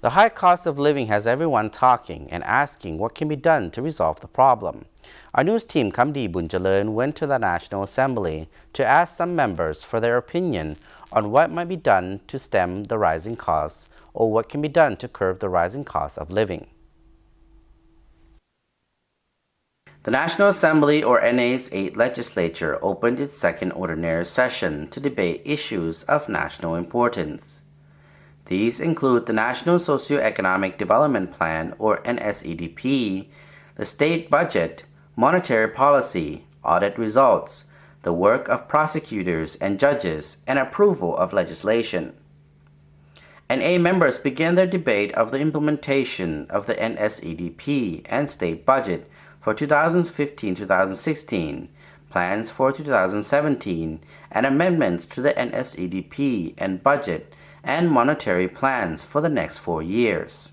The high cost of living has everyone talking and asking what can be done to resolve the problem. Our news team Khamdy Bounjalern went to the National Assembly to ask some members for their opinion on what might be done to stem the rising costs or what can be done to curb the rising cost of living. The National Assembly or NA's Eighth Legislature opened its second ordinary session to debate issues of national importance. These include the National Socio-economic Development Plan or NSEDP, the state budget, monetary policy, audit results, the work of prosecutors and judges, and approval of legislation. NA members began their debate of the implementation of the NSEDP and state budget for 2015-2016, plans for 2017, and amendments to the NSEDP and budget and monetary plans for the next 4 years.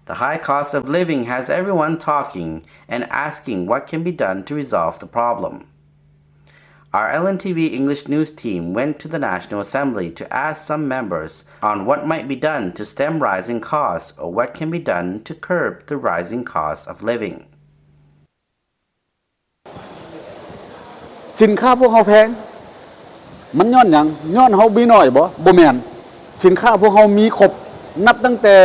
The high cost of living has everyone talking and asking what can be done to resolve the problem. Our LNTV English news team went to the National Assembly to ask some members on what might be done to stem rising costs or what can be done to curb the rising cost of living. สินค้าพวกเขาแพงมันย้อนหยังย้อนเฮามีน้อยบ่แม่นสินค้าพวกเขามีครบนับตั้งแต่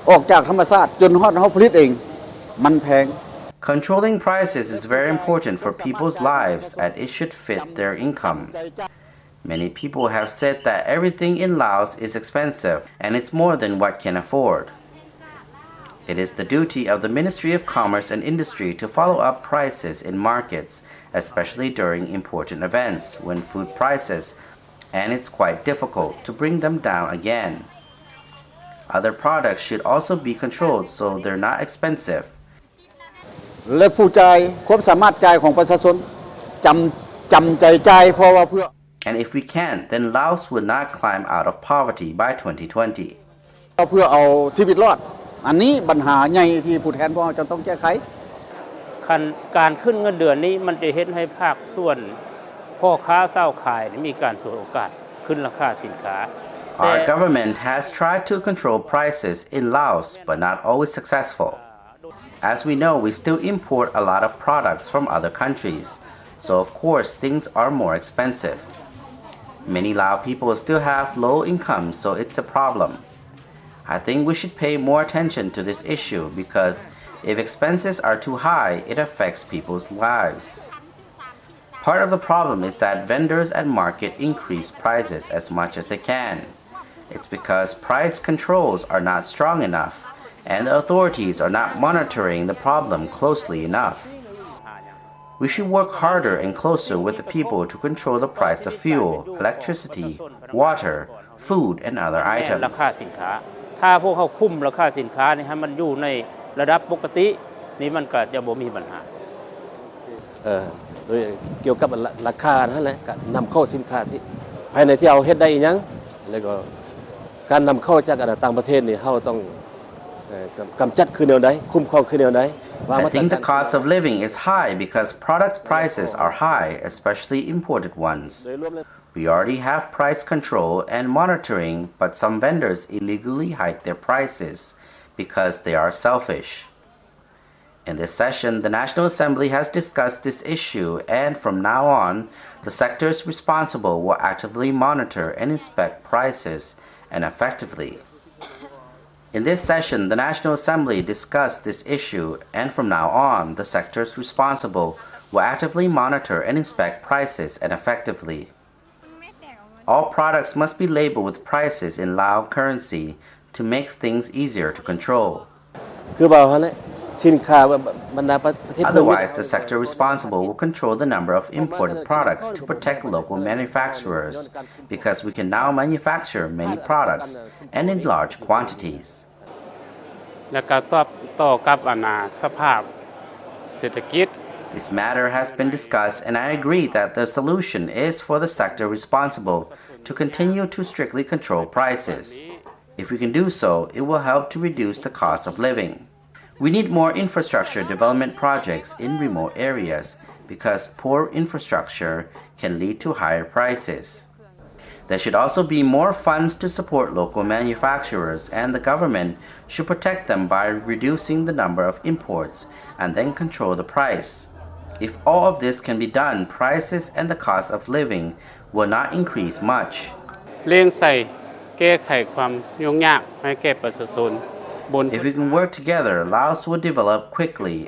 ออกจากธรรมชาติจนฮอดเฮาผลิตเองมันแพง Controlling prices is very important for people's lives as it should fit their income. Many people have said that everything in Laos is expensive and it's more than what can afford. It is the duty of the Ministry of Commerce and Industry to follow up prices in markets, especially during important events when food prices, and it's quite difficult to bring them down again. Other products should also be controlled so they're not expensive. และผู้จ่ายความสามารถจ่ายของประชาชนจำใจจ่ายเพราะว่าเพื่อ And if we can't, then Laos will not climb out of poverty by 2020. เพื่อเอาชีวิตรอดอันนี้ปัญหาใหญ่ที่ผู้แทนพวกเราจะต้องแก้ไขการขึ้นเงินเดือนนี้มันจะเฮ็ดให้ภาคส่วนพ่อค้าเช้าขายมีการสวยโอกาสขึ้นราคาสินค้า Our government has tried to control prices in Laos but not always successful. As we know, we still import a lot of products from other countries, so of course things are more expensive. Many Lao people still have low incomes, so it's a problem. I think we should pay more attention to this issue because if expenses are too high, it affects people's lives. Part of the problem is that vendors at market increase prices as much as they can. It's because price controls are not strong enough and the authorities are not monitoring the problem closely enough. We should work harder and closer with the people to control the price of fuel, electricity, water, food, and other items. ราคาสินค้าถ้าพวกเขาคุมราคาสินค้านี่ให้มันอยู่ในระดับปกตินี่มันก็จะบ่มีปัญหาโดยเกี่ยวกับราคานั่นแหละการนำเข้าสินค้าที่ภายในที่เอาเฮ็ดได้อีหยังแล้วก็การนำเข้าจากต่างประเทศนี่เฮาต้องกำจัดคือแนวใดคุ้มครองคือแนวใด I think the cost of living is high because product prices are high, especially imported ones. We already have price control and monitoring, but some vendors illegally hike their prices because they are selfish. In this session, the National Assembly has discussed this issue, and from now on, the sectors responsible will actively monitor and inspect prices and effectively. In this session, the National Assembly discussed this issue, and from now on, the sectors responsible will actively monitor and inspect prices and effectively. All products must be labeled with prices in Lao currency to make things easier to control. Otherwise, the sector responsible will control the number of imported products to protect local manufacturers because we can now manufacture many products and in large quantities. และก็ต่อกับสภาพเศรษฐกิจ This matter has been discussed and I agree that the solution is for the sector responsible to continue to strictly control prices. If we can do so, it will help to reduce the cost of living. We need more infrastructure development projects in remote areas because poor infrastructure can lead to higher prices. There should also be more funds to support local manufacturers, and the government should protect them by reducing the number of imports and then control the price. If all of this can be done, prices and the cost of living will not increase much. เร่งใส่แก้ไขความยุ่งยากให้แก่ประชาชนบน If we can work together, Laos will develop quickly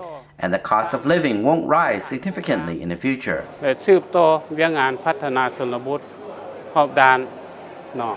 and the cost of living won't rise significantly in the future. และสืบต่อเรื่องงานพัฒนาชนบทรอบด้านเนาะ